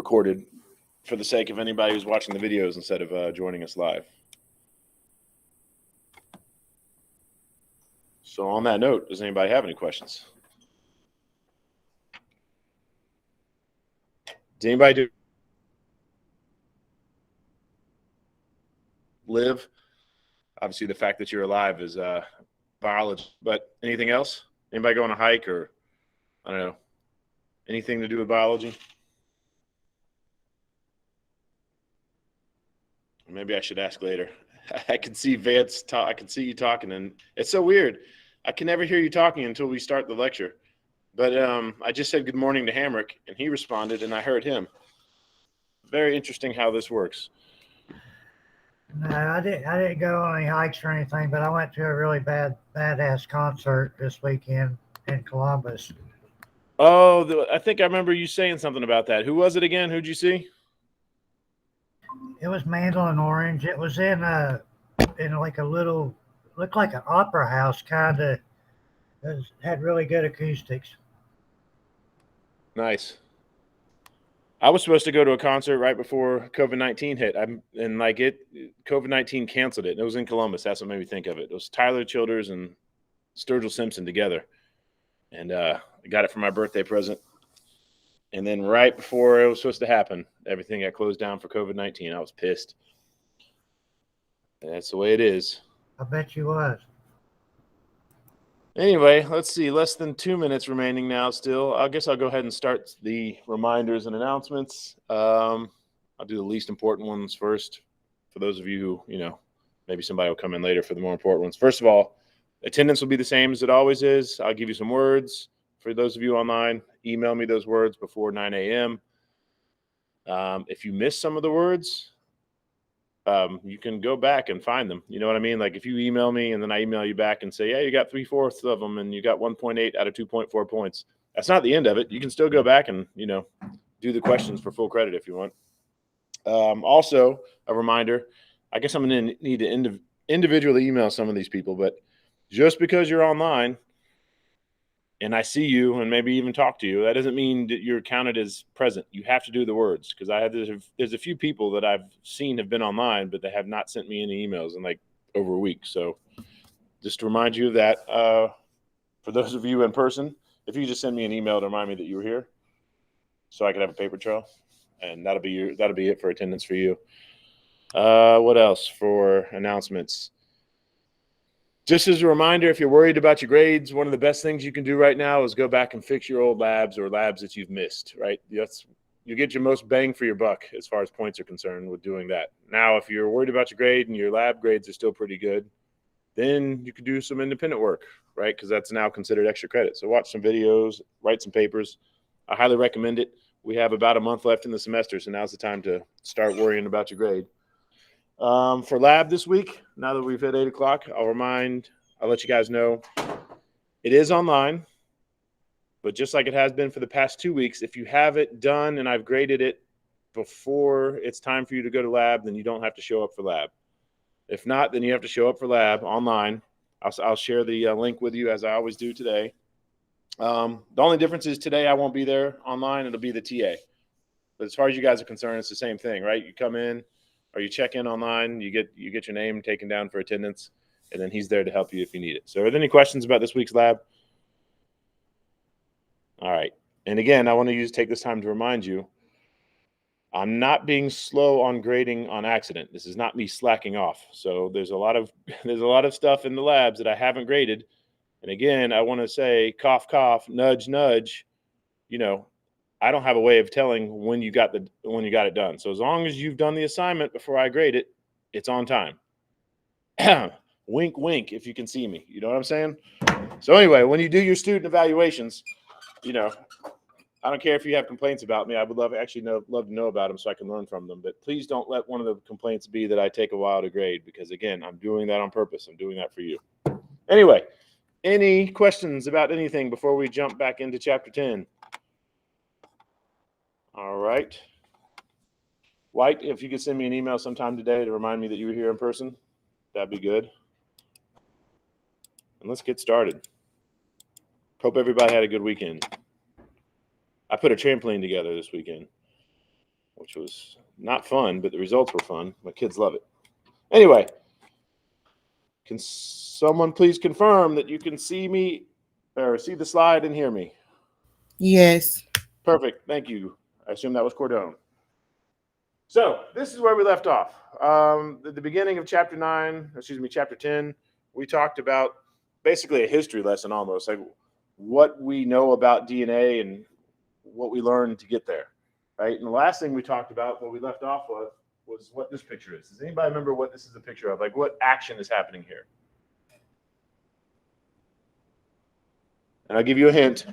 recorded for the sake of anybody who's watching the videos instead of joining us live. So on that note, does anybody have any questions? Does anybody live? Obviously, the fact that you're alive is biology, but anything else? Anybody go on a hike or, I don't know, anything to do with biology? Maybe I should ask later. I can see Vance talk. I can see you talking, and it's so weird. I can never hear you talking until we start the lecture. But I just said good morning to Hamrick, and he responded, and I heard him. Very interesting how this works. No, I didn't go on any hikes or anything, but I went to a really badass concert this weekend in Columbus. Oh, I think I remember you saying something about that. Who was it again? Who'd you see? It was Mandolin Orange. It was in like a little, looked like an opera house kind of. Had really good acoustics. Nice. I was supposed to go to a concert right before COVID-19 hit. COVID-19 canceled it. It was in Columbus. That's what made me think of it. It was Tyler Childers and Sturgill Simpson together. And I got it for my birthday present. And then right before it was supposed to happen, everything got closed down for COVID-19. I was pissed. That's the way it is. I bet you was. Anyway, let's see. Less than 2 minutes remaining now still. I guess I'll go ahead and start the reminders and announcements. I'll do the least important ones first. For those of you who, maybe somebody will come in later for the more important ones. First of all, attendance will be the same as it always is. I'll give you some words. For those of you online, email me those words before 9 a.m. If you miss some of the words, you can go back and find them. You know what I mean? Like if you email me and then I email you back and say, yeah, you got 3/4 of them and you got 1.8 out of 2.4 points. That's not the end of it. You can still go back and, do the questions for full credit if you want. Also, a reminder, I guess I'm going to need to individually email some of these people, but just because you're online and I see you and maybe even talk to you, that doesn't mean that you're counted as present. You have to do the words because there's a few people that I've seen have been online, but they have not sent me any emails in like over a week. So just to remind you of that, for those of you in person, if you just send me an email to remind me that you were here so I could have a paper trail, and that'll be it for attendance for you. What else for announcements? Just as a reminder, if you're worried about your grades, one of the best things you can do right now is go back and fix your old labs or labs that you've missed, right? You get your most bang for your buck as far as points are concerned with doing that. Now, if you're worried about your grade and your lab grades are still pretty good, then you could do some independent work, right? Because that's now considered extra credit. So watch some videos, write some papers. I highly recommend it. We have about a month left in the semester, so now's the time to start worrying about your grade. For lab this week, now that we've hit 8 o'clock, I'll let you guys know it is online, but just like it has been for the past 2 weeks, if you have it done and I've graded it before it's time for you to go to lab, then you don't have to show up for lab. If not, then you have to show up for lab online. I'll share the link with you as I always do today. The only difference is today I won't be there online. It'll be the TA. But as far as you guys are concerned, it's the same thing, right? You come in, or you check in online, you get your name taken down for attendance, and then he's there to help you if you need it. So are there any questions about this week's lab? All right. And again, I want to take this time to remind you, I'm not being slow on grading on accident. This is not me slacking off. So there's a lot of stuff in the labs that I haven't graded. And again, I want to say, cough, cough, nudge, nudge, I don't have a way of telling when you got it done. So as long as you've done the assignment before I grade it, it's on time. Wink, wink, if you can see me. You know what I'm saying? So anyway, when you do your student evaluations, I don't care if you have complaints about me. I would love to know about them so I can learn from them. But please don't let one of the complaints be that I take a while to grade because, again, I'm doing that on purpose. I'm doing that for you. Anyway, any questions about anything before we jump back into Chapter 10? All right. White, if you could send me an email sometime today to remind me that you were here in person, that'd be good. And let's get started. Hope everybody had a good weekend. I put a trampoline together this weekend. which was not fun, but the results were fun. My kids love it. Anyway, can someone please confirm that you can see me or see the slide and hear me? Yes. Perfect. Thank you. I assume that was Cordone. So this is where we left off. At the beginning of chapter 10, we talked about basically a history lesson almost, like what we know about DNA and what we learned to get there, right? And the last thing we talked about, what we left off with, was what this picture is. Does anybody remember what this is a picture of? Like what action is happening here? And I'll give you a hint.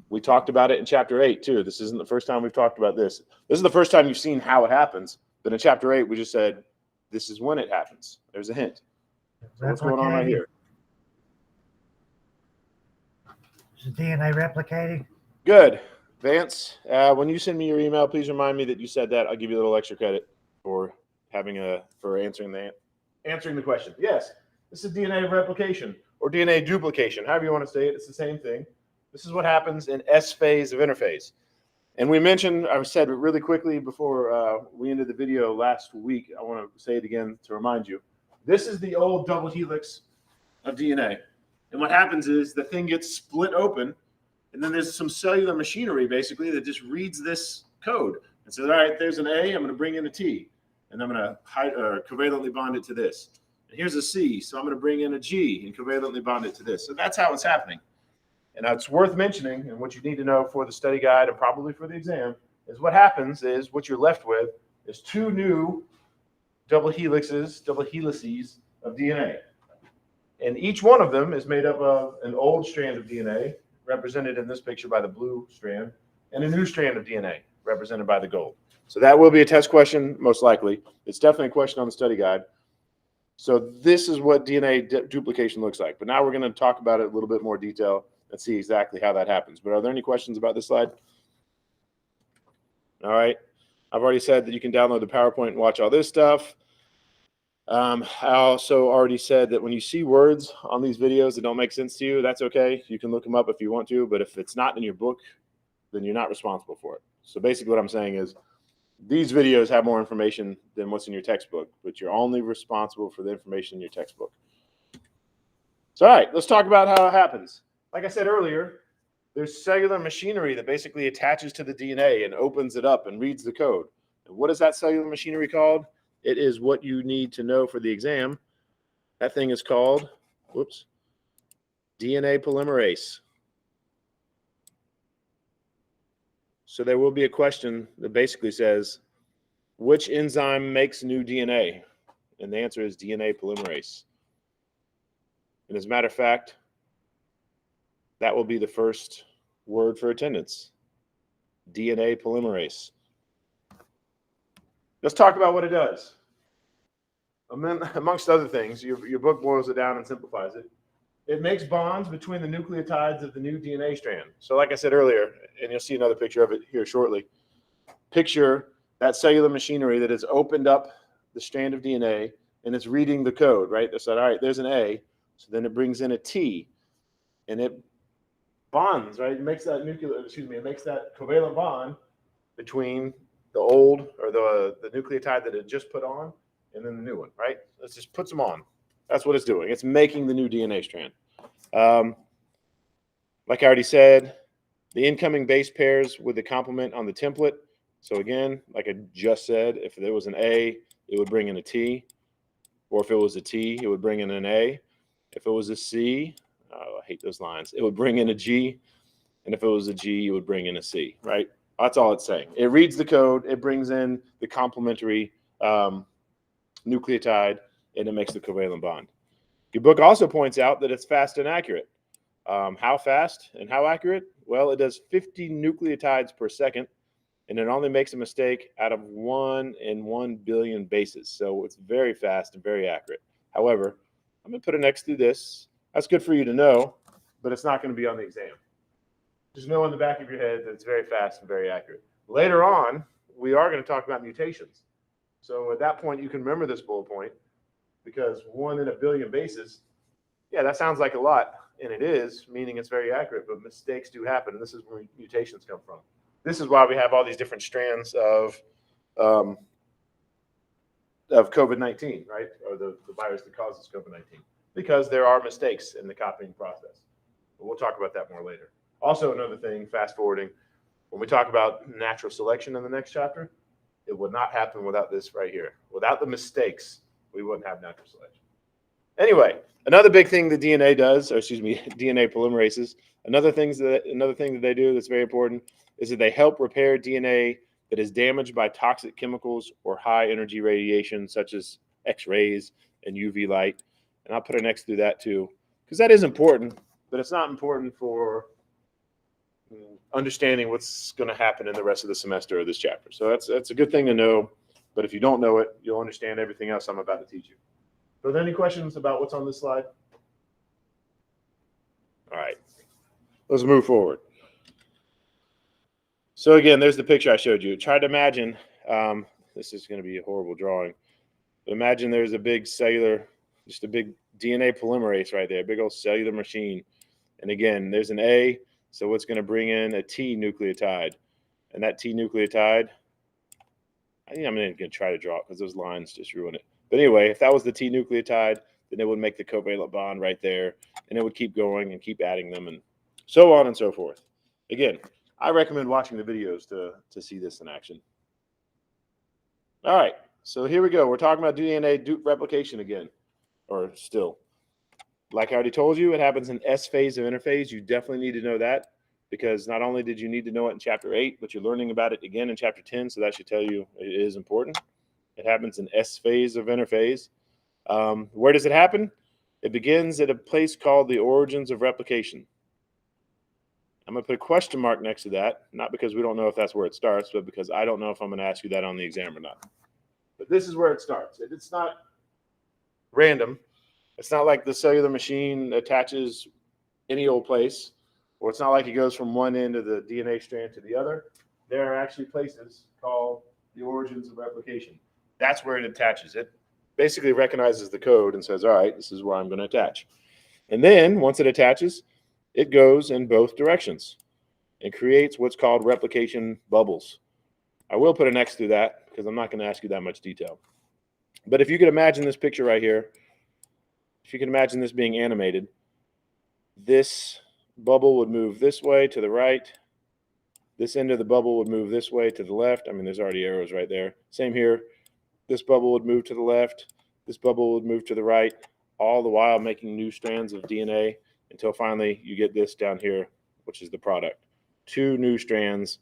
We talked about it in chapter 8 too. This isn't the first time we've talked about this. This is the first time you've seen how it happens. But in chapter 8, we just said, this is when it happens. There's a hint. So what's going on right here? Is the DNA replicating? Good. Vance, when you send me your email, please remind me that you said that. I'll give you a little extra credit for answering the question. Yes, this is DNA replication or DNA duplication, however you want to say it. It's the same thing. This is what happens in S phase of interphase. And I said it really quickly before we ended the video last week. I want to say it again to remind you. This is the old double helix of DNA. And what happens is the thing gets split open, and then there's some cellular machinery basically that just reads this code and says, all right, there's an A, I'm going to bring in a T, and I'm going to covalently bond it to this. And here's a C, so I'm going to bring in a G and covalently bond it to this. So that's how it's happening. And it's worth mentioning, and what you need to know for the study guide and probably for the exam, is what happens is what you're left with is two new double helices of DNA. And each one of them is made up of an old strand of DNA, represented in this picture by the blue strand, and a new strand of DNA, represented by the gold. So that will be a test question, most likely. It's definitely a question on the study guide. So this is what DNA duplication looks like. But now we're going to talk about it in a little bit more detail and see exactly how that happens. But are there any questions about this slide? All right. I've already said that you can download the PowerPoint and watch all this stuff. I also already said that when you see words on these videos that don't make sense to you, that's okay. You can look them up if you want to, but if it's not in your book, then you're not responsible for it. So basically what I'm saying is these videos have more information than what's in your textbook, but you're only responsible for the information in your textbook. So, all right, let's talk about how it happens. Like I said earlier, there's cellular machinery that basically attaches to the DNA and opens it up and reads the code. And what is that cellular machinery called? It is what you need to know for the exam. That thing is called, DNA polymerase. So there will be a question that basically says, which enzyme makes new DNA? And the answer is DNA polymerase. And as a matter of fact, that will be the first word for attendance, DNA polymerase. Let's talk about what it does. Amongst other things, your book boils it down and simplifies it. It makes bonds between the nucleotides of the new DNA strand. So like I said earlier, and you'll see another picture of it here shortly, picture that cellular machinery that has opened up the strand of DNA and it's reading the code, right? They said, all right, there's an A. So then it brings in a T and it bonds, right? It makes that it makes that covalent bond between the old or the nucleotide that it just put on and then the new one, right? Let's just put them on. That's what it's doing. It's making the new DNA strand. Like I already said, the incoming base pairs with the complement on the template. So again, like I just said, if there was an A, it would bring in a T. Or if it was a T, it would bring in an A. If it was a C, I hate those lines, it would bring in a G. And if it was a G, it would bring in a C, right? That's all it's saying. It reads the code, it brings in the complementary nucleotide, and it makes the covalent bond. Your book also points out that it's fast and accurate. How fast and how accurate? Well, it does 50 nucleotides per second, and it only makes a mistake out of 1 in 1 billion bases. So it's very fast and very accurate. However, I'm going to put it next to this. That's good for you to know, but it's not going to be on the exam. Just know in the back of your head that it's very fast and very accurate. Later on, we are going to talk about mutations. So at that point, you can remember this bullet point because 1 in a billion bases, yeah, that sounds like a lot. And it is, meaning it's very accurate, but mistakes do happen. And this is where mutations come from. This is why we have all these different strands of COVID-19, right? Or the virus that causes COVID-19, because there are mistakes in the copying process. But we'll talk about that more later. Also, another thing, fast forwarding, when we talk about natural selection in the next chapter, it would not happen without this right here. Without the mistakes, we wouldn't have natural selection. Anyway, another big thing the DNA does, or excuse me, DNA polymerases, another thing that they do that's very important is that they help repair DNA that is damaged by toxic chemicals or high energy radiation, such as X-rays and UV light. And I'll put an X through that too, because that is important, but it's not important for understanding what's going to happen in the rest of the semester of this chapter. So that's a good thing to know. But if you don't know it, you'll understand everything else I'm about to teach you. Are there any questions about what's on this slide? All right, let's move forward. So again, there's the picture I showed you. Try to imagine, this is going to be a horrible drawing, but imagine there's a big just a big DNA polymerase right there, a big old cellular machine. And again, there's an A, so it's going to bring in a T nucleotide. And that T nucleotide, I think I'm going to try to draw it because those lines just ruin it. But anyway, if that was the T nucleotide, then it would make the covalent bond right there, and it would keep going and keep adding them and so on and so forth. Again, I recommend watching the videos to see this in action. All right, so here we go. We're talking about DNA dupe replication again, or still. Like I already told you, it happens in S phase of interphase. You definitely need to know that, because not only did you need to know it in chapter 8, but you're learning about it again in chapter 10, so that should tell you it is important. It happens in S phase of interphase. Where does it happen? It begins at a place called the Origins of Replication. I'm going to put a question mark next to that, not because we don't know if that's where it starts, but because I don't know if I'm going to ask you that on the exam or not. But this is where it starts. It's not random. It's not like the cellular machine attaches any old place, or it's not like it goes from one end of the DNA strand to the other. There are actually places called the Origins of Replication. That's where it attaches. It basically recognizes the code and says, all right, this is where I'm going to attach. And then once it attaches, it goes in both directions and creates what's called replication bubbles. I will put an X through that because I'm not going to ask you that much detail. But if you could imagine this picture right here, if you can imagine this being animated, this bubble would move this way to the right. This end of the bubble would move this way to the left. I mean, there's already arrows right there. Same here. This bubble would move to the left. This bubble would move to the right, all the while making new strands of DNA until finally you get this down here, which is the product. 2 new strands,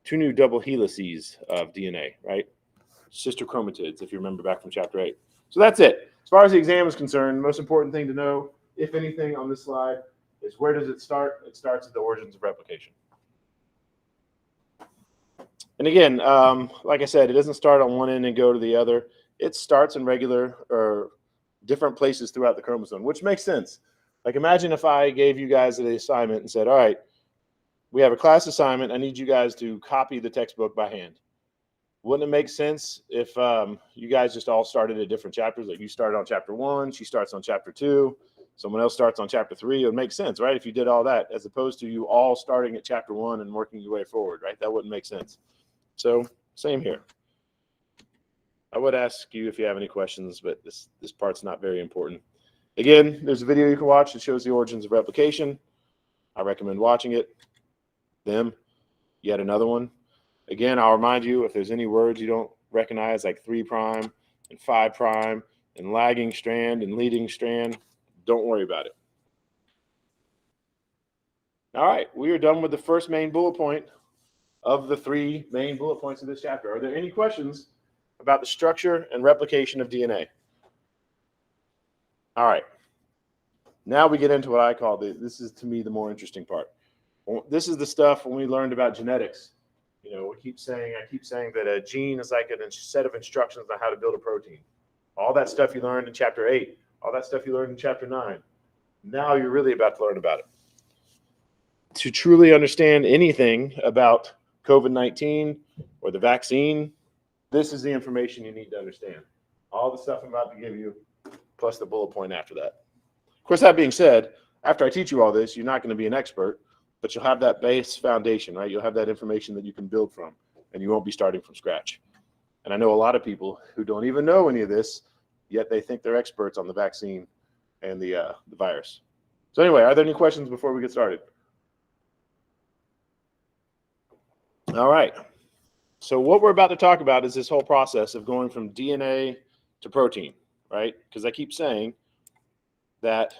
2 new double helices of DNA, right? Sister chromatids, if you remember back from chapter 8. So that's it. As far as the exam is concerned, the most important thing to know, if anything, on this slide is where does it start? It starts at the origins of replication. And again, like I said, it doesn't start on one end and go to the other. It starts in regular or different places throughout the chromosome, which makes sense. Like imagine if I gave you guys the assignment and said, all right, we have a class assignment. I need you guys to copy the textbook by hand. Wouldn't it make sense if you guys just all started at different chapters? Like you started on chapter 1, she starts on chapter 2, someone else starts on chapter 3. It would make sense, right? If you did all that, as opposed to you all starting at chapter 1 and working your way forward, right? That wouldn't make sense. So same here. I would ask you if you have any questions, but this part's not very important. Again, there's a video you can watch that shows the origins of replication. I recommend watching it. Them, yet another one. Again, I'll remind you, if there's any words you don't recognize, like 3' and 5' and lagging strand and leading strand, don't worry about it. All right, we are done with the first main bullet point of the 3 main bullet points of this chapter. Are there any questions about the structure and replication of DNA? All right. Now we get into what I call this is to me the more interesting part. This is the stuff when we learned about genetics. You know, I keep saying that a gene is like a set of instructions on how to build a protein. All that stuff you learned in chapter 8, all that stuff you learned in chapter 9. Now you're really about to learn about it. To truly understand anything about COVID-19 or the vaccine, this is the information you need to understand. All the stuff I'm about to give you, plus the bullet point after that. Of course, that being said, after I teach you all this, you're not going to be an expert, but you'll have that base foundation, right? You'll have that information that you can build from, and you won't be starting from scratch. And I know a lot of people who don't even know any of this, yet they think they're experts on the vaccine and the virus. So anyway, are there any questions before we get started? All right. So what we're about to talk about is this whole process of going from DNA to protein, right? Because I keep saying that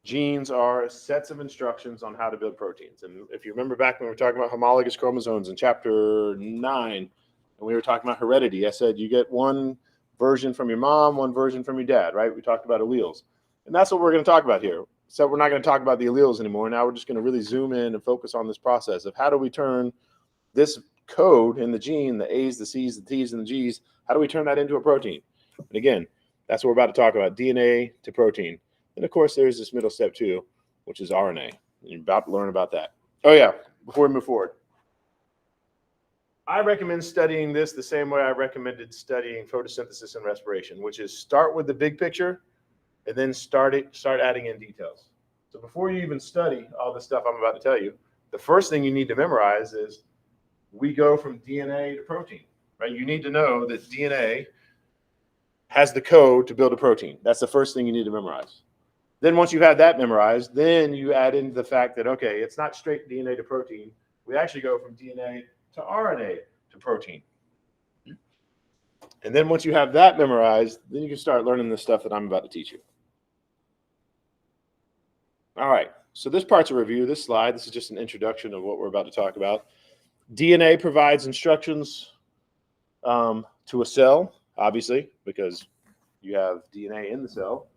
genes are sets of instructions on how to build proteins. And if you remember back when we were talking about homologous chromosomes in chapter 9, and we were talking about heredity, I said you get one version from your mom, one version from your dad, right? We talked about alleles. And that's what we're going to talk about here. So we're not going to talk about the alleles anymore. Now we're just going to really zoom in and focus on this process of how do we turn this code in the gene, the A's, the C's, the T's, and the G's, how do we turn that into a protein? And again, that's what we're about to talk about, DNA to protein. And of course, there's this middle step too, which is RNA. You're about to learn about that. Oh yeah, before we move forward. I recommend studying this the same way I recommended studying photosynthesis and respiration, which is start with the big picture and then start adding in details. So before you even study all the stuff I'm about to tell you, the first thing you need to memorize is we go from DNA to protein, right? You need to know that DNA has the code to build a protein. That's the first thing you need to memorize. Then once you have that memorized, then you add in the fact that, okay, it's not straight DNA to protein. We actually go from DNA to RNA to protein. And then once you have that memorized, then you can start learning the stuff that I'm about to teach you. All right, so this part's a review. This slide, this is just an introduction of what we're about to talk about. DNA provides instructions to a cell, obviously, because you have DNA in the cell,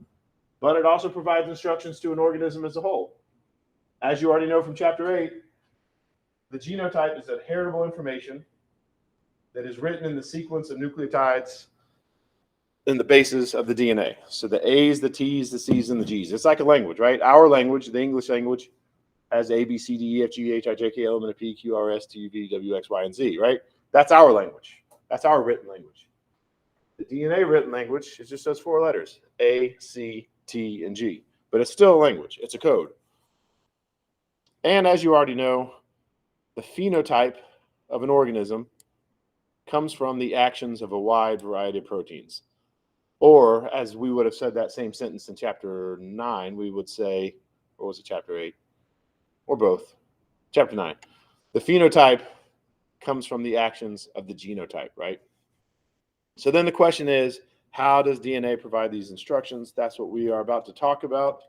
but it also provides instructions to an organism as a whole. As you already know from chapter 8, the genotype is that heritable information that is written in the sequence of nucleotides in the bases of the DNA. So the A's, the T's, the C's, and the G's. It's like a language, right? Our language, the English language, has A, B, C, D, E, F, G, H, I, J, K, L, M, N, P, Q, R, S, T, U, V, W, X, Y, and Z, right? That's our language. That's our written language. The DNA written language is just those 4 letters, A, C, T, and G. But it's still a language. It's a code. And as you already know, the phenotype of an organism comes from the actions of a wide variety of proteins. Or, as we would have said that same sentence in chapter 9, we would say, or was it chapter 8? Or both. Chapter 9. The phenotype comes from the actions of the genotype, right? So then the question is, how does DNA provide these instructions? That's what we are about to talk about.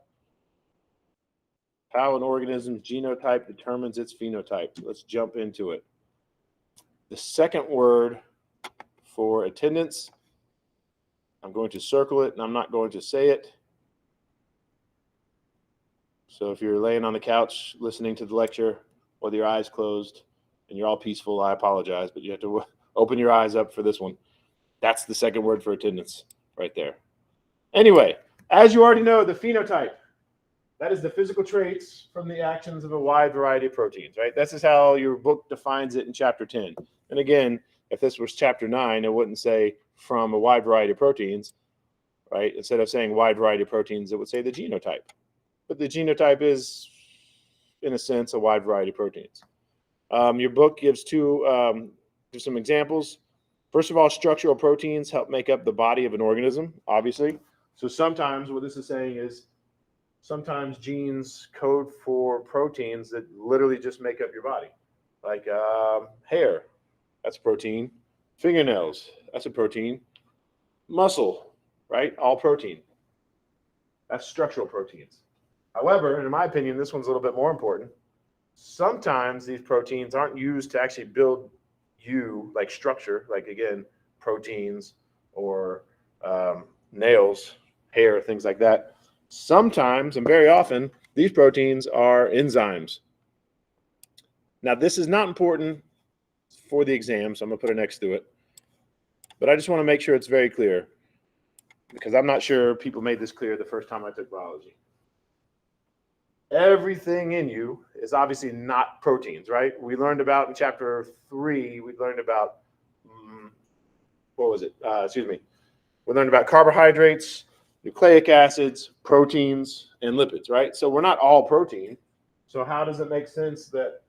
How an organism's genotype determines its phenotype. Let's jump into it. The second word for attendance, I'm going to circle it and I'm not going to say it. So if you're laying on the couch listening to the lecture with your eyes closed and you're all peaceful, I apologize, but you have to open your eyes up for this one. That's the second word for attendance right there. Anyway, as you already know, the phenotype, that is the physical traits from the actions of a wide variety of proteins, right? This is how your book defines it in chapter 10. And again, if this was chapter 9, it wouldn't say from a wide variety of proteins, right? Instead of saying wide variety of proteins, it would say the genotype. But the genotype is, in a sense, a wide variety of proteins. Your book gives some examples. First of all, structural proteins help make up the body of an organism, obviously. So sometimes what this is saying is sometimes genes code for proteins that literally just make up your body. Like hair, that's a protein. Fingernails, that's a protein. Muscle, right? All protein. That's structural proteins. However, in my opinion, this one's a little bit more important. Sometimes these proteins aren't used to actually build you, like structure, like again, proteins or nails, hair, things like that. Sometimes, and very often, these proteins are enzymes. Now, this is not important for the exam, so I'm going to put it next to it. But I just want to make sure it's very clear, because I'm not sure people made this clear the first time I took biology. Everything in you is obviously not proteins, right? We learned about in chapter 3, we learned about, we learned about carbohydrates, nucleic acids, proteins, and lipids, right? So we're not all protein. So how does it make sense that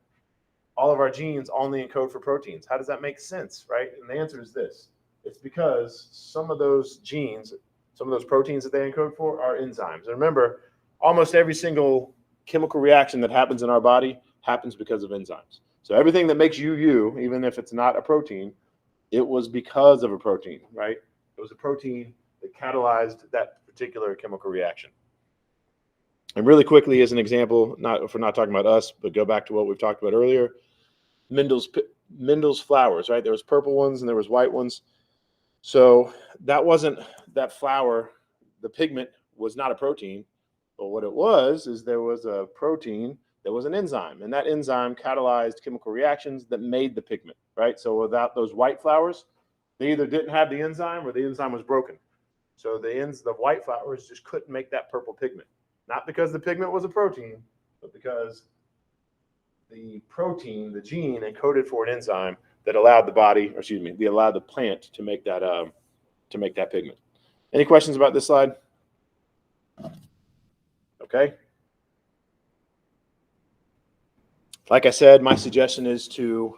all of our genes only encode for proteins? How does that make sense, right? And the answer is this. It's because some of those genes, some of those proteins that they encode for are enzymes. And remember, almost every single chemical reaction that happens in our body happens because of enzymes. So everything that makes you, you, even if it's not a protein, it was because of a protein, right? It was a protein that catalyzed that particular chemical reaction. And really quickly, as an example, not if we're not talking about us, but go back to what we've talked about earlier, Mendel's flowers, right? There was purple ones and there was white ones. So that flower, the pigment was not a protein, but what it was is there was a protein that was an enzyme, and that enzyme catalyzed chemical reactions that made the pigment, right? So without those white flowers, they either didn't have the enzyme or the enzyme was broken. So the white flowers just couldn't make that purple pigment. Not because the pigment was a protein, but because the protein, the gene, encoded for an enzyme that allowed allowed the plant to make that pigment. Any questions about this slide? Okay. Like I said, my suggestion is to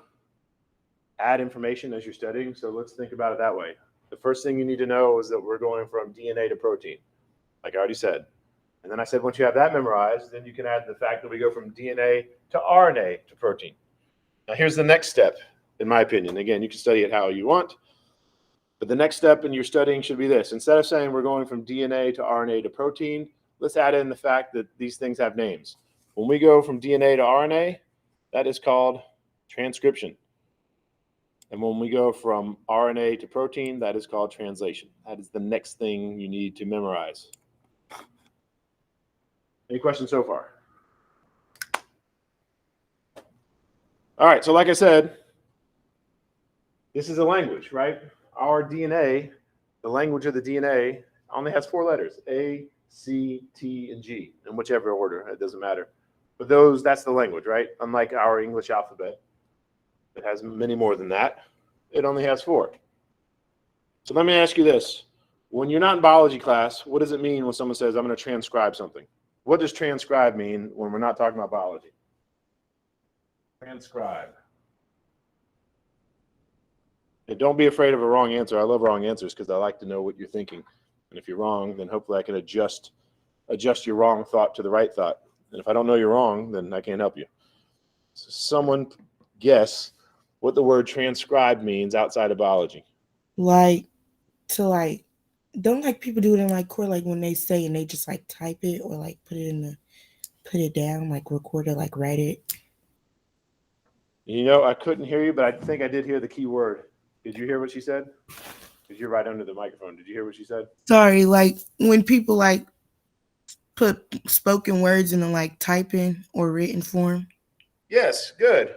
add information as you're studying. So let's think about it that way. The first thing you need to know is that we're going from DNA to protein, like I already said. And then I said, once you have that memorized, then you can add the fact that we go from DNA to RNA to protein. Now, here's the next step, in my opinion. Again, you can study it how you want, but the next step in your studying should be this. Instead of saying we're going from DNA to RNA to protein, let's add in the fact that these things have names. When we go from DNA to RNA, that is called transcription. And when we go from RNA to protein, that is called translation. That is the next thing you need to memorize. Any questions so far? All right, so like I said, this is a language, right? Our DNA, the language of the DNA, only has 4 letters, A, C, T, and G, in whichever order, it doesn't matter. But that's the language, right? Unlike our English alphabet, it has many more than that. It only has 4. So let me ask you this. When you're not in biology class, what does it mean when someone says, I'm going to transcribe something? What does transcribe mean when we're not talking about biology? Transcribe. And don't be afraid of a wrong answer. I love wrong answers because I like to know what you're thinking. And if you're wrong, then hopefully I can adjust your wrong thought to the right thought. And if I don't know you're wrong, then I can't help you. So someone guess what the word transcribe means outside of biology. Don't people do it in core, when they say and they just type it or put it down, record it, write it. I couldn't hear you, but I think I did hear the key word. Did you hear what she said? Because you're right under the microphone. Did you hear what she said? Sorry, when people put spoken words in typing or written form. Yes, good.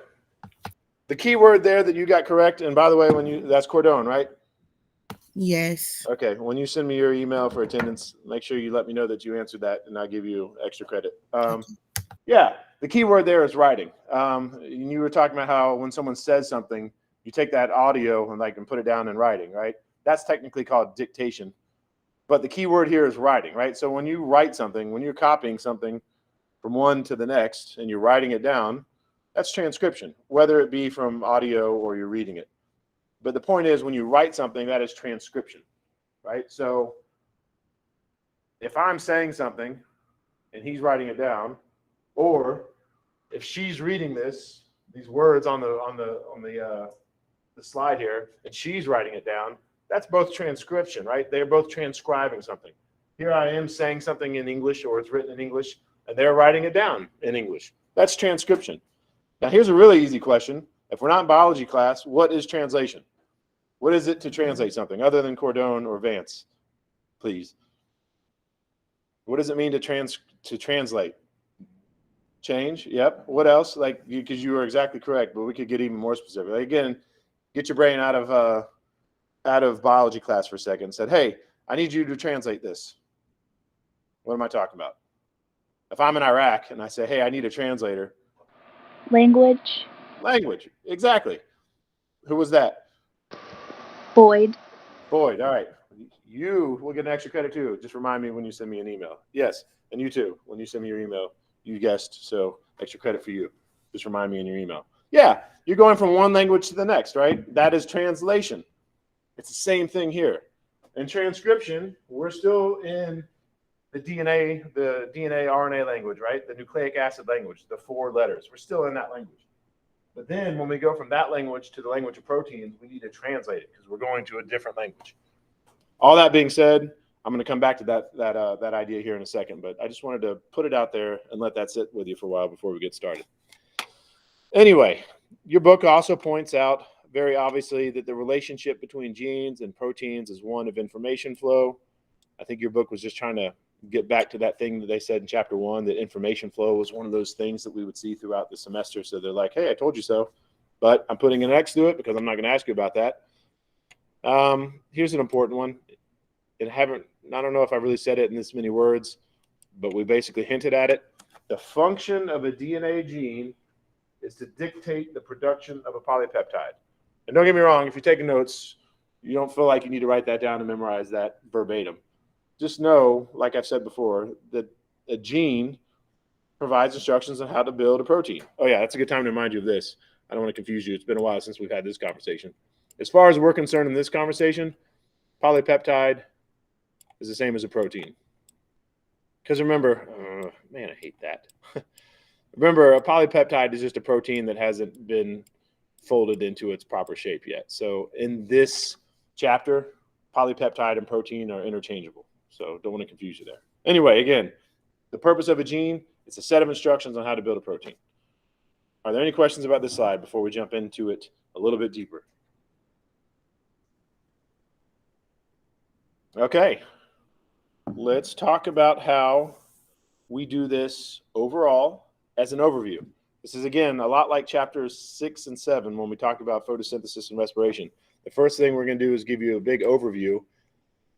The key word there that you got correct, and by the way, that's cordon, right? Yes. Okay, when you send me your email for attendance, make sure you let me know that you answered that, and I'll give you extra credit. Yeah, the key word there is writing. You were talking about how when someone says something, you take that audio and put it down in writing, right? That's technically called dictation. But the key word here is writing, right? So when you write something, when you're copying something from one to the next and you're writing it down, that's transcription, whether it be from audio or you're reading it. But the point is, when you write something, that is transcription, right? So if I'm saying something and he's writing it down, or if she's reading these words on the slide here, and she's writing it down, that's both transcription, right? They're both transcribing something. Here I am saying something in English, or it's written in English, and they're writing it down in English. That's transcription. Now, here's a really easy question. If we're not in biology class, what is translation? What is it to translate something other than Cordon or Vance? Please. What does it mean to translate? Change. Yep. What else? Because you were exactly correct, but we could get even more specific. Again, get your brain out of biology class for a second. Said, hey, I need you to translate this. What am I talking about? If I'm in Iraq and I say, hey, I need a translator. Language. Language. Exactly. Who was that? Boyd. Boyd. All right. You will get an extra credit too. Just remind me when you send me an email. Yes. And you too, when you send me your email, You guessed, so extra credit for you. Just remind me in your email. Yeah, you're going from one language to the next, right? That is translation. It's the same thing here. In transcription, we're still in the DNA RNA language, right? The nucleic acid language, the 4 letters. We're still in that language. But then when we go from that language to the language of proteins, we need to translate it because we're going to a different language. All that being said, I'm going to come back to that idea here in a second, but I just wanted to put it out there and let that sit with you for a while before we get started. Anyway, your book also points out very obviously that the relationship between genes and proteins is one of information flow. I think your book was just trying to get back to that thing that they said in chapter 1, that information flow was one of those things that we would see throughout the semester. So they're like, hey, I told you so, but I'm putting an X to it because I'm not going to ask you about that. Here's an important one. I don't know if I really said it in this many words, but we basically hinted at it. The function of a DNA gene is to dictate the production of a polypeptide. And don't get me wrong, if you're taking notes, you don't feel like you need to write that down and memorize that verbatim. Just know, like I've said before, that a gene provides instructions on how to build a protein. Oh yeah, that's a good time to remind you of this. I don't want to confuse you. It's been a while since we've had this conversation. As far as we're concerned in this conversation, polypeptide is the same as a protein. Because remember, man, I hate that. Remember, a polypeptide is just a protein that hasn't been folded into its proper shape yet. So in this chapter, polypeptide and protein are interchangeable. So don't want to confuse you there. Anyway, again, the purpose of a gene is a set of instructions on how to build a protein. Are there any questions about this slide before we jump into it a little bit deeper? Okay, let's talk about how we do this overall as an overview. This is, again, a lot like chapters 6 and 7 when we talked about photosynthesis and respiration. The first thing we're going to do is give you a big overview,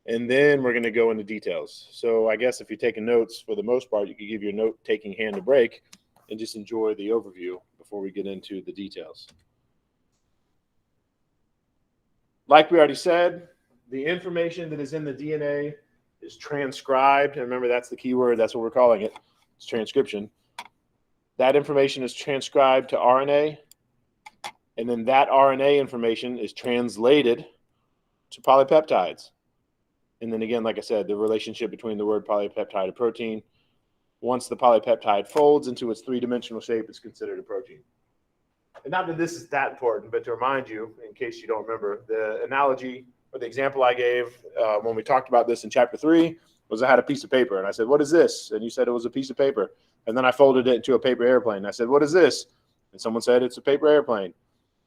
and then we're going to go into details. So I guess if you're taking notes, for the most part, you could give your note-taking hand a break and just enjoy the overview before we get into the details. Like we already said, the information that is in the DNA is transcribed. And remember, that's the key word. That's what we're calling it. It's transcription. That information is transcribed to RNA. And then that RNA information is translated to polypeptides. And then again, like I said, the relationship between the word polypeptide and protein. Once the polypeptide folds into its 3-dimensional shape, it's considered a protein. And not that this is that important, but to remind you, in case you don't remember, the analogy or the example I gave when we talked about this in chapter 3 was I had a piece of paper. And I said, what is this? And you said it was a piece of paper. And then I folded it into a paper airplane. And I said, what is this? And someone said it's a paper airplane.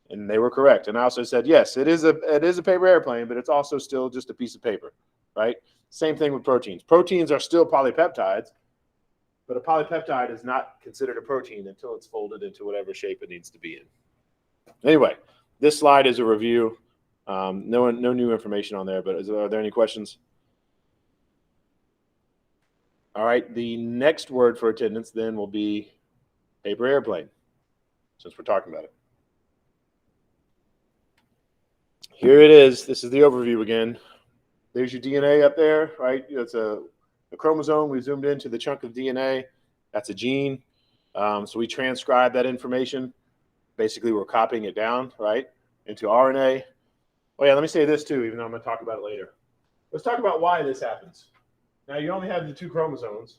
And they were correct. And I also said, yes, it is a paper airplane, but it's also still just a piece of paper, right? Same thing with proteins. Proteins are still polypeptides, but a polypeptide is not considered a protein until it's folded into whatever shape it needs to be in. Anyway, this slide is a review. No new information on there, but are there any questions? All right, the next word for attendance then will be paper airplane, since we're talking about it. Here it is. This is the overview again. There's your DNA up there, right? It's a chromosome. We zoomed into the chunk of DNA. That's a gene. So we transcribe that information. Basically, we're copying it down, right, into RNA. Oh, yeah, let me say this too, even though I'm going to talk about it later. Let's talk about why this happens. Now, you only have the 2 chromosomes.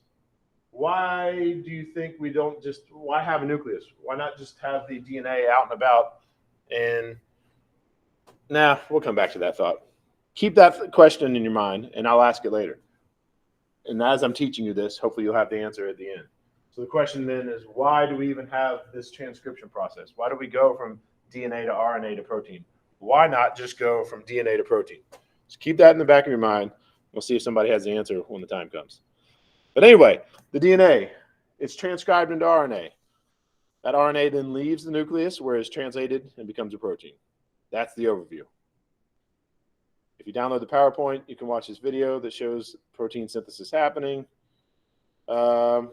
Why do you think we don't just, why have a nucleus? Why not just have the DNA out and about? And we'll come back to that thought. Keep that question in your mind, and I'll ask it later. And as I'm teaching you this, hopefully you'll have the answer at the end. So the question then is, why do we even have this transcription process? Why do we go from DNA to RNA to protein? Why not just go from DNA to protein? So keep that in the back of your mind. We'll see if somebody has the answer when the time comes. But anyway, the DNA, it's transcribed into RNA. That RNA then leaves the nucleus where it's translated and becomes a protein. That's the overview. If you download the PowerPoint, you can watch this video that shows protein synthesis happening. All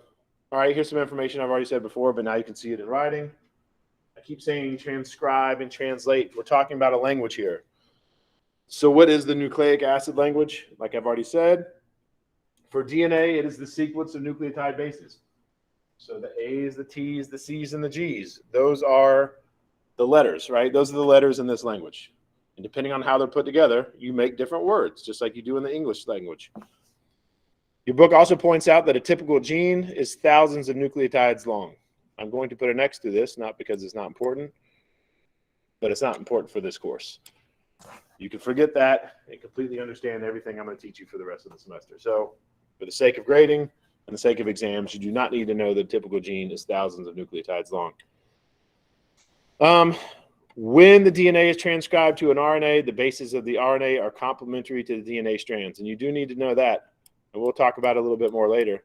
right, here's some information I've already said before, but now you can see it in writing. I keep saying transcribe and translate. We're talking about a language here. So what is the nucleic acid language? Like I've already said, for DNA, it is the sequence of nucleotide bases. So the A's, the T's, the C's, and the G's, those are the letters, right? Those are the letters in this language. And depending on how they're put together, you make different words, just like you do in the English language. Your book also points out that a typical gene is thousands of nucleotides long. I'm going to put an X to this, not because it's not important, but it's not important for this course. You can forget that and completely understand everything I'm going to teach you for the rest of the semester. So for the sake of grading and the sake of exams, you do not need to know that a typical gene is thousands of nucleotides long. When the DNA is transcribed to an RNA, the bases of the RNA are complementary to the DNA strands. And you do need to know that. And we'll talk about it a little bit more later.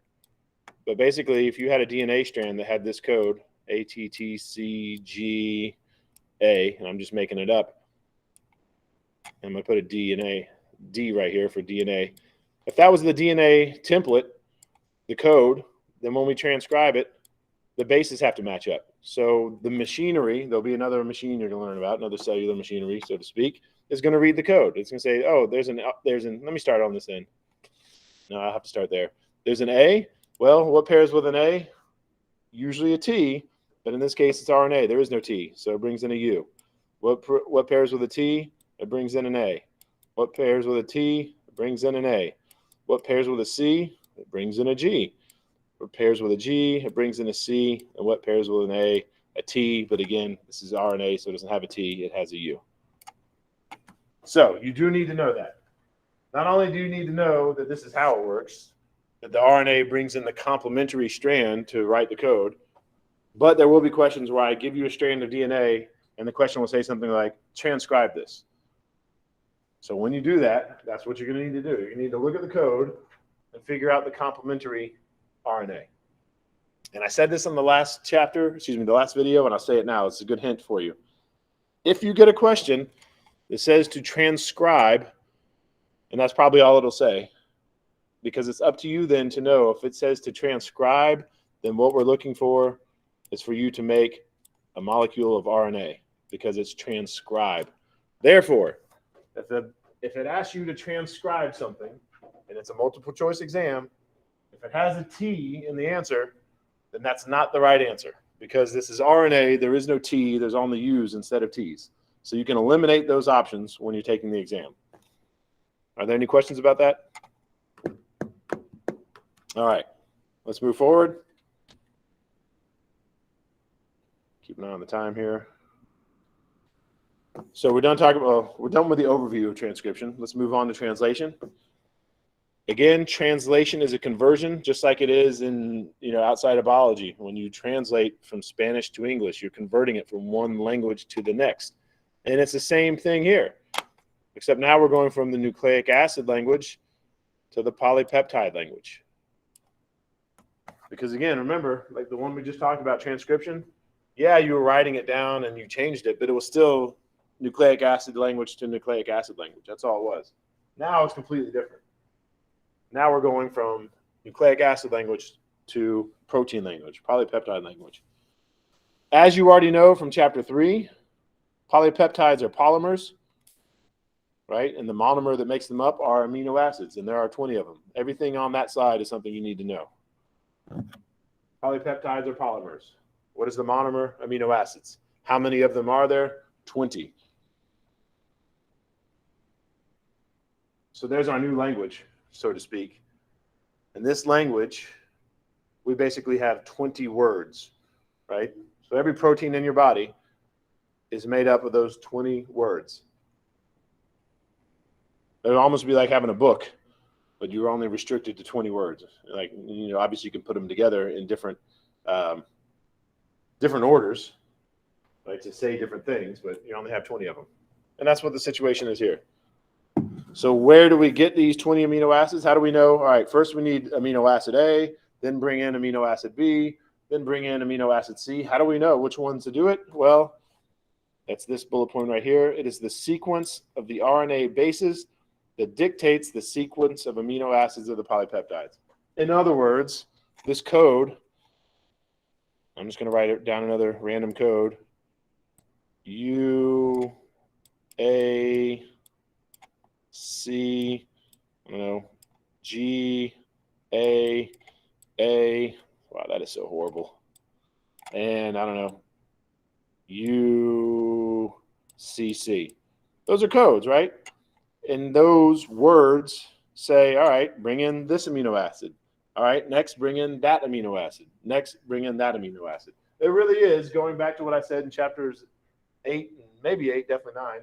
But basically, if you had a DNA strand that had this code, ATTCGA, and I'm just making it up, I'm going to put a D right here for DNA. If that was the DNA template, the code, then when we transcribe it, the bases have to match up. So the machinery, there'll be another machine you're going to learn about, another cellular machinery, so to speak, is going to read the code. It's going to say, oh, there's an, let me start on this end. No, I'll have to start there. There's an A. Well, what pairs with an A? Usually a T, but in this case, it's RNA. There is no T, so it brings in a U. What pairs with a T? It brings in an A. What pairs with a T? It brings in an A. What pairs with a C? It brings in a G. What pairs with a G? It brings in a C. And what pairs with an A T. But again, this is RNA, so it doesn't have a T. It has a U. So you do need to know that. Not only do you need to know that this is how it works, that the RNA brings in the complementary strand to write the code, but there will be questions where I give you a strand of DNA and the question will say something like, transcribe this. So when you do that, that's what you're going to need to do. You need to look at the code and figure out the complementary RNA. And I said this in the last chapter, the last video, and I'll say it now. It's a good hint for you. If you get a question that says to transcribe, and that's probably all it'll say, because it's up to you then to know if it says to transcribe, then what we're looking for is for you to make a molecule of RNA because it's transcribe. Therefore, if it asks you to transcribe something and it's a multiple choice exam, if it has a T in the answer, then that's not the right answer because this is RNA. There is no T. There's only U's instead of T's. So you can eliminate those options when you're taking the exam. Are there any questions about that? All right, let's move forward. Keep an eye on the time here. So we're done with the overview of transcription. Let's move on to translation. Again, translation is a conversion, just like it is in, outside of biology. When you translate from Spanish to English, you're converting it from one language to the next. And it's the same thing here, except now we're going from the nucleic acid language to the polypeptide language. Because again, remember, like the one we just talked about, transcription, yeah, you were writing it down and you changed it, but it was still nucleic acid language to nucleic acid language. That's all it was. Now it's completely different. Now we're going from nucleic acid language to protein language, polypeptide language. As you already know from chapter 3, polypeptides are polymers, right? And the monomer that makes them up are amino acids, and there are 20 of them. Everything on that side is something you need to know. Polypeptides are polymers. What is the monomer? Amino acids. How many of them are there? 20. So there's our new language, so to speak. In this language, we basically have 20 words, right? So every protein in your body is made up of those 20 words. It would almost be like having a book, but you're only restricted to 20 words. Like, obviously you can put them together in different orders, right, to say different things, but you only have 20 of them. And that's what the situation is here. So where do we get these 20 amino acids? How do we know? All right, first we need amino acid A, then bring in amino acid B, then bring in amino acid C. How do we know which ones to do it? Well, that's this bullet point right here. It is the sequence of the RNA bases that dictates the sequence of amino acids of the polypeptides. In other words, this code, I'm just going to write it down, another random code, U, A, C, G, A. Wow, That is so horrible. And I don't know, UCC. Those are codes, right? And those words say, all right, bring in this amino acid. All right, next bring in that amino acid. Next bring in that amino acid. It really is, going back to what I said in chapters 8, maybe 8, definitely 9.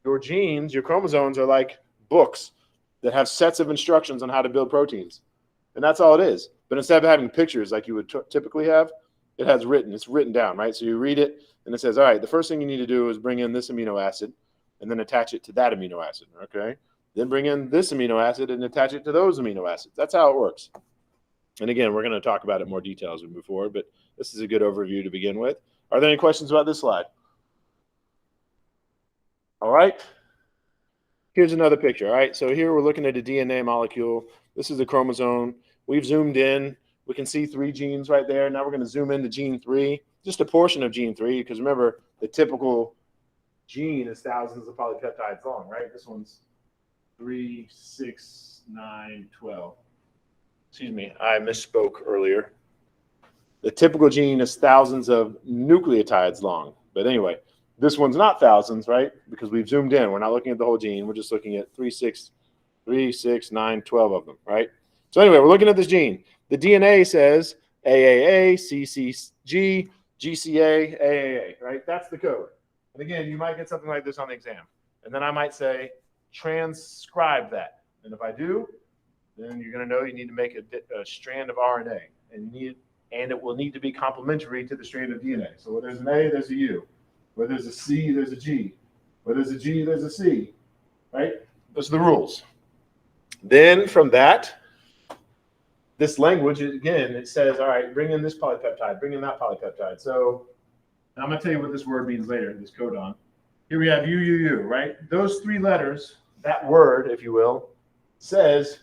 Your genes, your chromosomes are like books that have sets of instructions on how to build proteins. And that's all it is. But instead of having pictures like you would typically have, it has it's written down, right? So you read it and it says, all right, the first thing you need to do is bring in this amino acid and then attach it to that amino acid, okay? Then bring in this amino acid and attach it to those amino acids. That's how it works. And again, we're going to talk about it in more detail as we move forward, but this is a good overview to begin with. Are there any questions about this slide? All right. Here's another picture. All right. So here we're looking at a DNA molecule. This is a chromosome. We've zoomed in. We can see 3 genes right there. Now we're going to zoom into gene 3, just a portion of gene 3, because remember, the typical gene is thousands of polypeptides long, right? This one's 3, 6, 9, 12. Excuse me, I misspoke earlier. The typical gene is thousands of nucleotides long. But anyway, this one's not thousands, right? Because we've zoomed in. We're not looking at the whole gene. We're just looking at 3, 6, 9, 12 of them, right? So anyway, we're looking at this gene. The DNA says AAA, CCG, GCA, AAA, right? That's the code. And again, you might get something like this on the exam. And then I might say, transcribe that. And if I do, then you're going to know you need to make a strand of RNA. And it will need to be complementary to the strand of DNA. So where there's an A, there's a U. Where there's a C, there's a G. Where there's a G, there's a C, right? Those are the rules. Then from that, this language, again, it says, all right, bring in this polypeptide, bring in that polypeptide. So I'm going to tell you what this word means later, this codon. Here we have UUU, right? Those 3 letters, that word, if you will, says,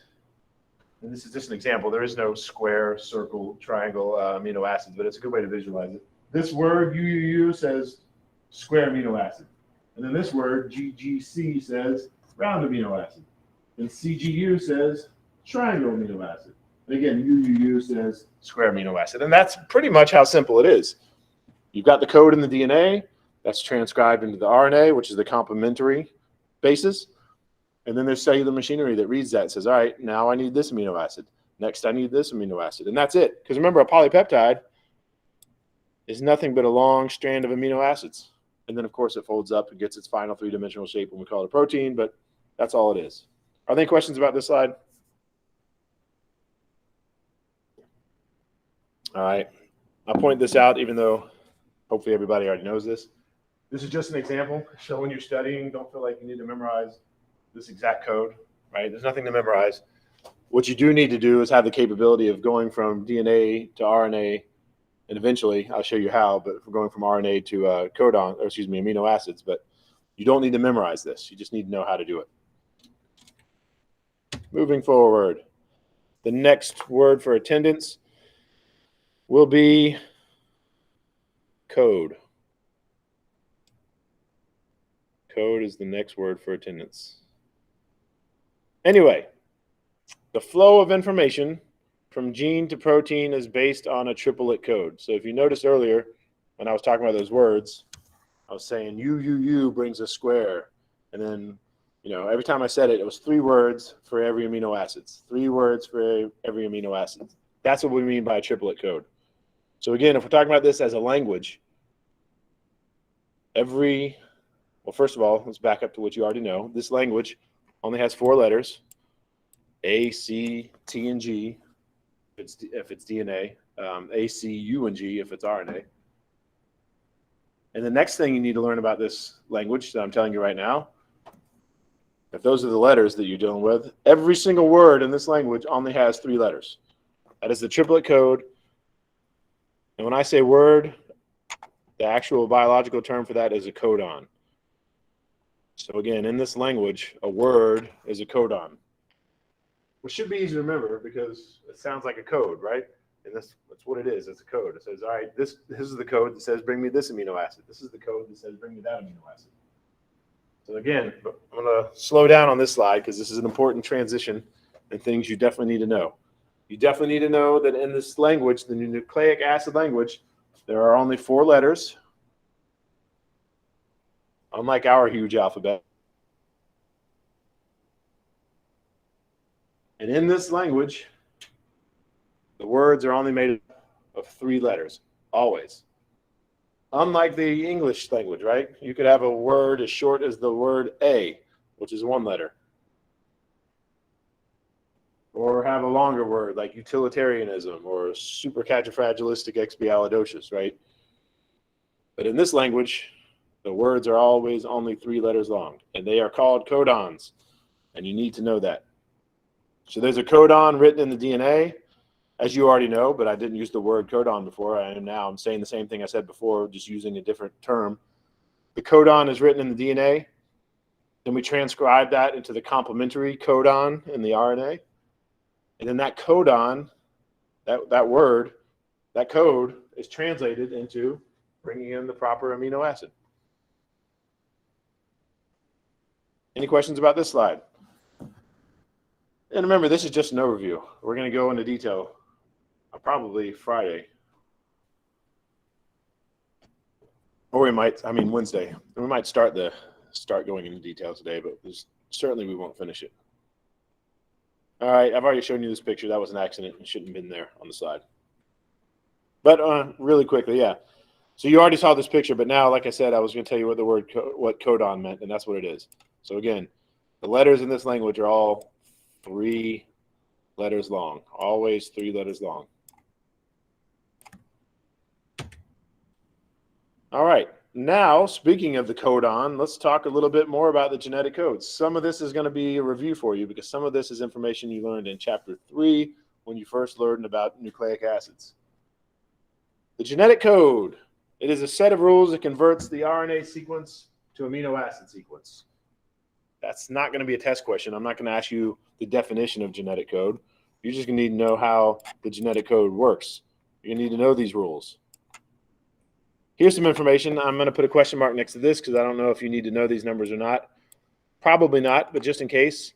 and this is just an example, there is no square, circle, triangle amino acids, but it's a good way to visualize it. This word, UUU, says square amino acid. And then this word, GGC, says round amino acid. And CGU says triangle amino acid. And again, UUU says square amino acid. And that's pretty much how simple it is. You've got the code in the DNA. That's transcribed into the RNA, which is the complementary basis. And then there's cellular machinery that reads that and says, all right, now I need this amino acid. Next, I need this amino acid. And that's it. Because remember, a polypeptide is nothing but a long strand of amino acids. And then, of course, it folds up and gets its final 3-dimensional shape when we call it a protein. But that's all it is. Are there any questions about this slide? All right. I'll point this out, even though hopefully everybody already knows this. This is just an example. So when you're studying, don't feel like you need to memorize this exact code, right? There's nothing to memorize. What you do need to do is have the capability of going from DNA to RNA, and eventually I'll show you how, but we're going from RNA to amino acids, but you don't need to memorize this. You just need to know how to do it. Moving forward, the next word for attendance will be code. Code is the next word for attendance. Anyway, the flow of information from gene to protein is based on a triplet code. So if you noticed earlier, when I was talking about those words, I was saying UUU brings a square. And then, every time I said it, it was 3 words for every amino acids. 3 words for every amino acid. That's what we mean by a triplet code. So again, if we're talking about this as a language, well, first of all, let's back up to what you already know. This language only has 4 letters, A, C, T, and G, if it's DNA, A, C, U, and G, if it's RNA. And the next thing you need to learn about this language that I'm telling you right now, if those are the letters that you're dealing with, every single word in this language only has 3 letters. That is the triplet code. And when I say word, the actual biological term for that is a codon. So again, in this language, a word is a codon, which should be easy to remember because it sounds like a code, right? And that's what it is. It's a code. It says, all right, this is the code that says bring me this amino acid. This is the code that says bring me that amino acid. So again, I'm going to slow down on this slide because this is an important transition and things you definitely need to know. You definitely need to know that in this language, the nucleic acid language, there are only 4 letters, unlike our huge alphabet. And in this language, the words are only made of 3 letters, always. Unlike the English language, right? You could have a word as short as the word A, which is 1 letter. Or have a longer word like utilitarianism or supercalifragilisticexpialidocious, right? But in this language, the words are always only 3 letters long, and they are called codons, and you need to know that. So there's a codon written in the DNA, as you already know, but I didn't use the word codon before. I'm saying the same thing I said before, just using a different term. The codon is written in the DNA. Then we transcribe that into the complementary codon in the RNA. And then that codon, that word, that code is translated into bringing in the proper amino acid. Any questions about this slide? And remember, this is just an overview. We're going to go into detail probably Friday. Or Wednesday. We might start going into detail today, but certainly we won't finish it. All right, I've already shown you this picture. That was an accident. It shouldn't have been there on the slide. But really quickly, yeah. So you already saw this picture, but now, like I said, I was going to tell you what the word what codon meant, and that's what it is. So again, the letters in this language are all 3 letters long, always 3 letters long. All right. Now, speaking of the codon, let's talk a little bit more about the genetic codes. Some of this is going to be a review for you because some of this is information you learned in Chapter 3 when you first learned about nucleic acids. The genetic code. It is a set of rules that converts the RNA sequence to amino acid sequence. That's not going to be a test question. I'm not going to ask you the definition of genetic code. You're just going to need to know how the genetic code works. You're going to need to know these rules. Here's some information. I'm going to put a question mark next to this because I don't know if you need to know these numbers or not. Probably not, but just in case.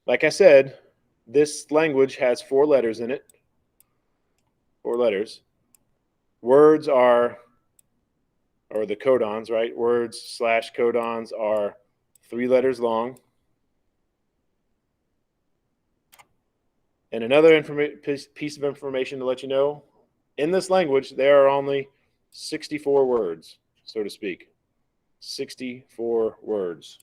Like I said, this language has 4 letters in it. 4 letters. Words or the codons, right? Words/codons are 3 letters long. And another piece of information to let you know, in this language, there are only 64 words, so to speak. 64 words,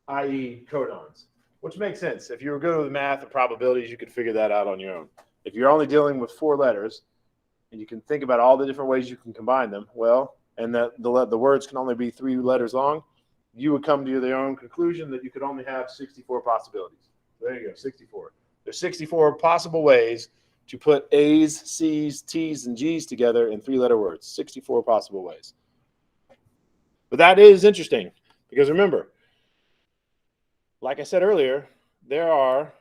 i.e. codons, which makes sense. If you were good with math and probabilities, you could figure that out on your own. If you're only dealing with 4 letters, and you can think about all the different ways you can combine them, well, and that the words can only be 3 letters long, you would come to your own conclusion that you could only have 64 possibilities. There you go, 64. There's 64 possible ways to put A's, C's, T's, and G's together in 3-letter words. 64 possible ways. But that is interesting because remember, like I said earlier, there are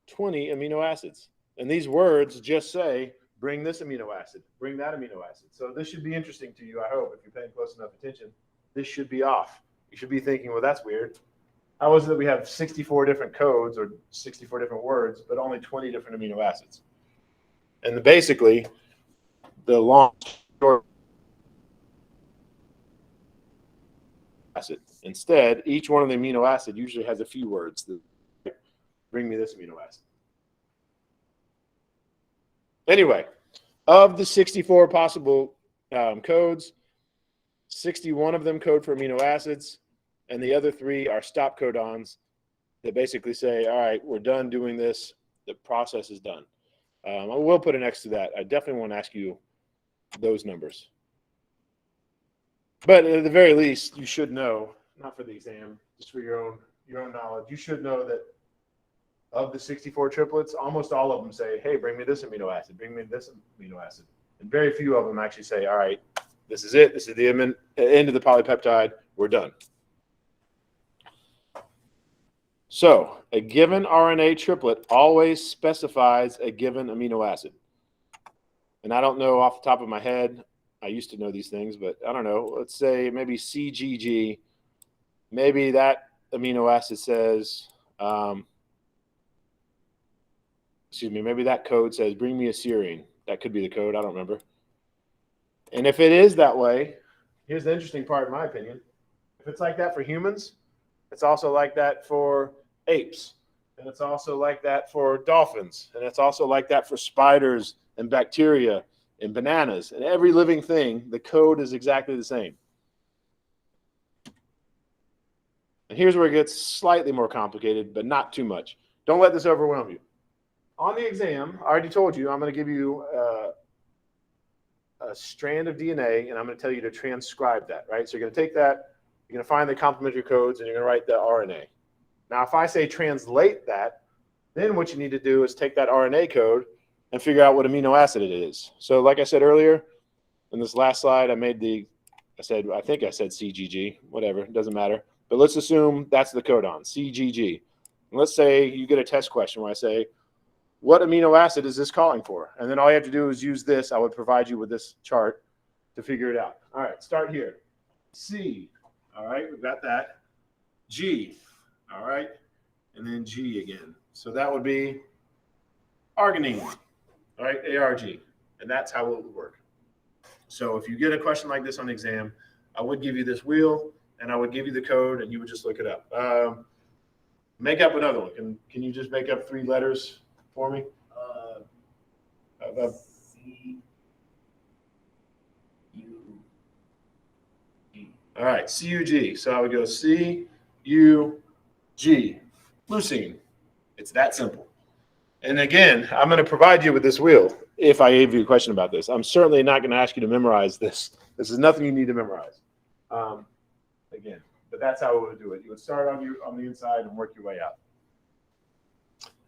20 amino acids. And these words just say, bring this amino acid, bring that amino acid. So this should be interesting to you, I hope, if you're paying close enough attention. This should be off. You should be thinking, well, that's weird. How is it that we have 64 different codes or 64 different words, but only 20 different amino acids? And basically, the long short acid. Instead, each one of the amino acid usually has a few words that bring me this amino acid. Anyway, of the 64 possible codes, 61 of them code for amino acids, and the other 3 are stop codons that basically say, all right, we're done doing this. The process is done. I will put an X to that. I definitely want to ask you those numbers. But at the very least, you should know, not for the exam, just for your own knowledge, you should know that of the 64 triplets, almost all of them say, hey, bring me this amino acid, bring me this amino acid. And very few of them actually say, all right, this is it. This is the end of the polypeptide. We're done. So a given RNA triplet always specifies a given amino acid. And I don't know off the top of my head. I used to know these things, but I don't know. Let's say maybe CGG. Maybe that amino acid says excuse me, maybe that code says, bring me a serine. That could be the code. I don't remember. And if it is that way, here's the interesting part, in my opinion. If it's like that for humans, it's also like that for apes. And it's also like that for dolphins. And it's also like that for spiders and bacteria and bananas. And every living thing, the code is exactly the same. And here's where it gets slightly more complicated, but not too much. Don't let this overwhelm you. On the exam, I already told you, I'm going to give you a strand of DNA, and I'm going to tell you to transcribe that, right? So you're going to take that, you're going to find the complementary codes, and you're going to write the RNA. Now, if I say translate that, then what you need to do is take that RNA code and figure out what amino acid it is. So like I said earlier, in this last slide, I think I said CGG, whatever, it doesn't matter. But let's assume that's the codon, CGG. And let's say you get a test question where I say, what amino acid is this calling for? And then all you have to do is use this. I would provide you with this chart to figure it out. All right, start here. C, all right, we've got that. G, all right, and then G again. So that would be arginine, all right, ARG. And that's how it would work. So if you get a question like this on the exam, I would give you this wheel, and I would give you the code, and you would just look it up. Make up another one. Can you just make up 3 letters for me? C, U, G. All right, CUG. So I would go C, U, G. Leucine. It's that simple. And again, I'm going to provide you with this wheel if I gave you a question about this. I'm certainly not going to ask you to memorize this. This is nothing you need to memorize. Again, but that's how we would do it. You would start on the inside and work your way out.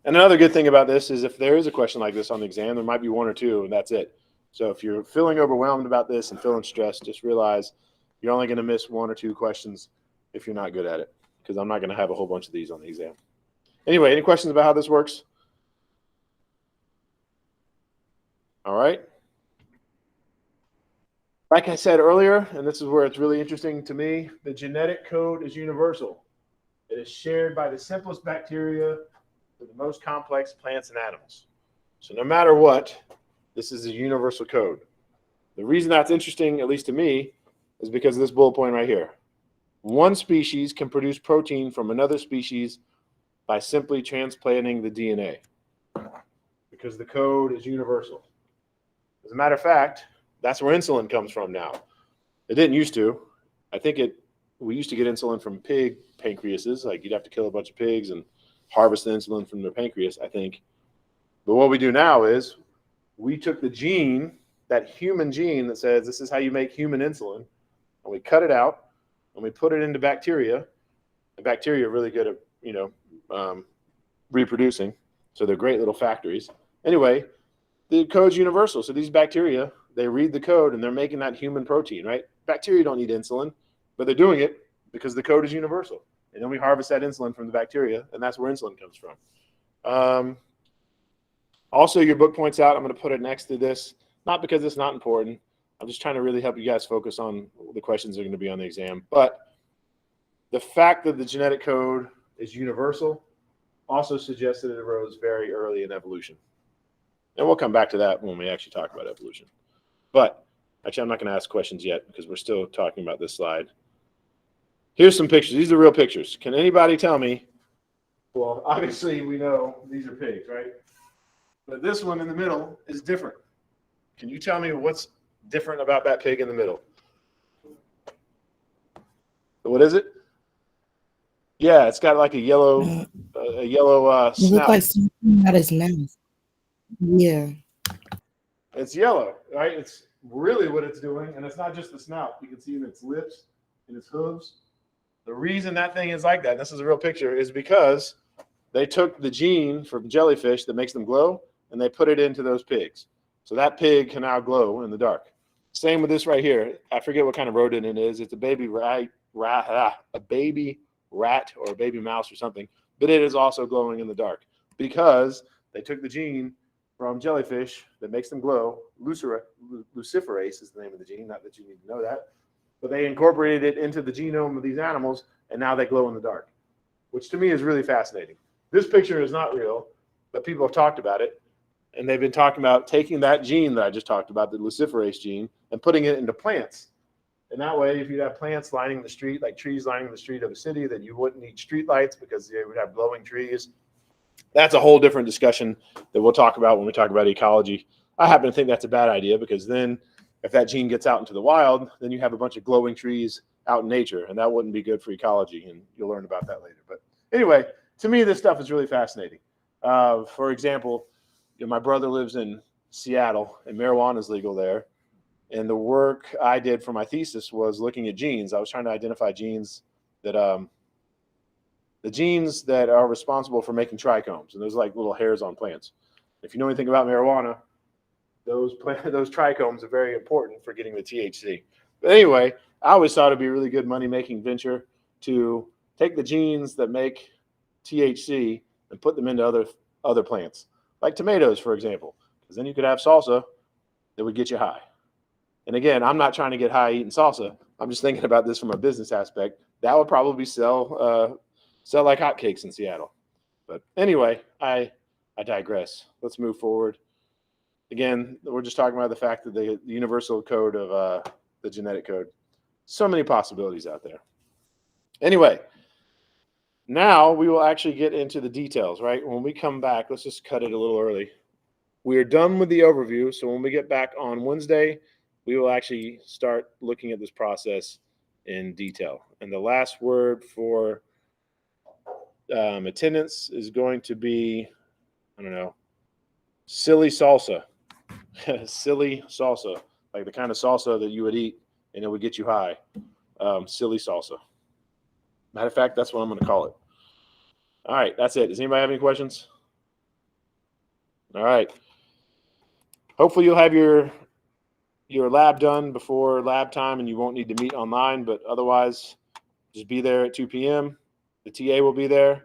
And another good thing about this is if there is a question like this on the exam, there might be 1 or 2, and that's it. So if you're feeling overwhelmed about this and feeling stressed, just realize you're only going to miss 1 or 2 questions if you're not good at it, because I'm not going to have a whole bunch of these on the exam. Anyway, any questions about how this works? All right. Like I said earlier, and this is where it's really interesting to me, the genetic code is universal. It is shared by the simplest bacteria to the most complex plants and animals. So no matter what, this is a universal code. The reason that's interesting, at least to me, is because of this bullet point right here. One species can produce protein from another species by simply transplanting the DNA, because the code is universal. As a matter of fact, that's where insulin comes from now. It didn't used to. I think we used to get insulin from pig pancreases. Like you'd have to kill a bunch of pigs and harvest the insulin from their pancreas, I think. But what we do now is we took the gene, that human gene that says this is how you make human insulin, and we cut it out and we put it into bacteria. The bacteria are really good at, reproducing. So they're great little factories. Anyway, the code's universal. So these bacteria, they read the code and they're making that human protein, right? Bacteria don't need insulin, but they're doing it because the code is universal. And then we harvest that insulin from the bacteria, and that's where insulin comes from. Also, your book points out, I'm going to put it next to this, not because it's not important. I'm just trying to really help you guys focus on the questions that are going to be on the exam. But the fact that the genetic code is universal also suggests that it arose very early in evolution. And we'll come back to that when we actually talk about evolution. But actually, I'm not going to ask questions yet because we're still talking about this slide. Here's some pictures. These are real pictures. Can anybody tell me? Well, obviously, we know these are pigs, right? But this one in the middle is different. Can you tell me what's different about that pig in the middle? What is it? Yeah, it's got like a yellow It looks snout. like something out his mouth. Yeah. It's yellow, right? It's really what it's doing. And it's not just the snout. You can see in its lips, in its hooves. The reason that thing is like that, and this is a real picture, is because they took the gene from jellyfish that makes them glow, and they put it into those pigs. So that pig can now glow in the dark. Same with this right here. I forget what kind of rodent it is. It's a baby rat or a baby mouse or something. But it is also glowing in the dark because they took the gene from jellyfish that makes them glow. Luciferase is the name of the gene. Not that you need to know that. But they incorporated it into the genome of these animals, and now they glow in the dark, which to me is really fascinating. This picture is not real, but people have talked about it. And they've been talking about taking that gene that I just talked about, the Luciferase gene, and putting it into plants. And that way, if you have plants lining the street, like trees lining the street of a city, that you wouldn't need street lights because they would have glowing trees. That's a whole different discussion that we'll talk about when we talk about ecology. I happen to think that's a bad idea because then if that gene gets out into the wild, then you have a bunch of glowing trees out in nature, and that wouldn't be good for ecology, and you'll learn about that later. But anyway, to me, this stuff is really fascinating. For example, my brother lives in Seattle, and marijuana is legal there. And the work I did for my thesis was looking at genes. I was trying to identify genes that, the genes that are responsible for making trichomes, and those are like little hairs on plants. If you know anything about marijuana, those trichomes are very important for getting the THC. But anyway, I always thought it'd be a really good money-making venture to take the genes that make THC and put them into other plants, like tomatoes, for example, because then you could have salsa that would get you high. And again, I'm not trying to get high eating salsa. I'm just thinking about this from a business aspect. That would probably sell like hotcakes in Seattle. But anyway, I digress. Let's move forward. Again, we're just talking about the fact that the universal code of the genetic code. So many possibilities out there. Anyway, now we will actually get into the details, right? When we come back, let's just cut it a little early. We are done with the overview. So when we get back on Wednesday, we will actually start looking at this process in detail. And the last word for attendance is going to be, I don't know, silly salsa. Silly salsa, like the kind of salsa that you would eat and it would get you high. Silly salsa. Matter of fact, that's what I'm going to call it. All right, that's it. Does anybody have any questions? All right. Hopefully you'll have your lab done before lab time and you won't need to meet online, but otherwise just be there at 2 p.m. The TA will be there,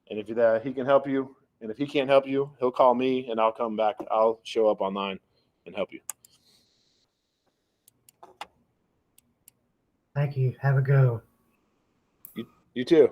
and if he can help you, and if he can't help you, he'll call me and I'll come back. I'll show up online and help you. Thank you. Have a go. You too.